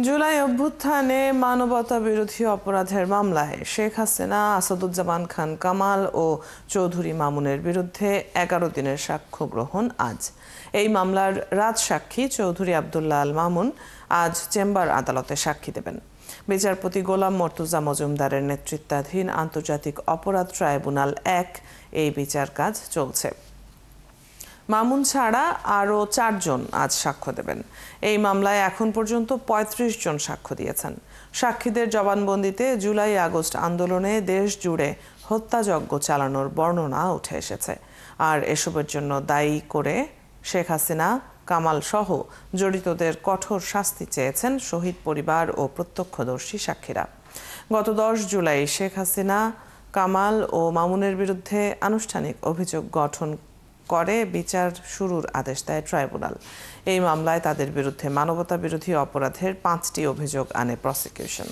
জুলাই অভ্যুত্থানে মানবতা বিরোধী অপরাধের মামলায় শেখ হাসিনা, আসাদুজ্জামান খান কামাল ও চৌধুরী মামুনের বিরুদ্ধে ১১ দিনের সাক্ষ্য গ্রহণ আজ। এই মামলার রাজসাক্ষী চৌধুরী আবদুল্লাহ আল মামুন আজ চেম্বার আদালতে সাক্ষী দেবেন। বিচারপতি গোলাম মর্তুজা মজুমদারের নেতৃত্বাধীন আন্তর্জাতিক অপরাধ ট্রাইব্যুনাল ১ এই বিচার কাজ চলছে। মামুন ছাড়া আরও ৪ জন আজ সাক্ষ্য দেবেন। এই মামলায় এখন পর্যন্ত ৩৫ জন সাক্ষ্য দিয়েছেন। সাক্ষীদের জবানবন্দিতে জুলাই আগস্ট আন্দোলনে দেশ জুড়ে হত্যাযজ্ঞ চালানোর বর্ণনা উঠে এসেছে। আর এসবের জন্য দায়ী করে শেখ হাসিনা, কামাল সহ জড়িতদের কঠোর শাস্তি চেয়েছেন শহীদ পরিবার ও প্রত্যক্ষদর্শী সাক্ষীরা। গত ১০ জুলাই শেখ হাসিনা, কামাল ও মামুনের বিরুদ্ধে আনুষ্ঠানিক অভিযোগ গঠন করে বিচার শুরুর আদেশ দেয় ট্রাইব্যুনাল। এই মামলায় তাদের বিরুদ্ধে মানবতা বিরোধী অপরাধের ৫টি অভিযোগ আনে প্রসিকিউশন।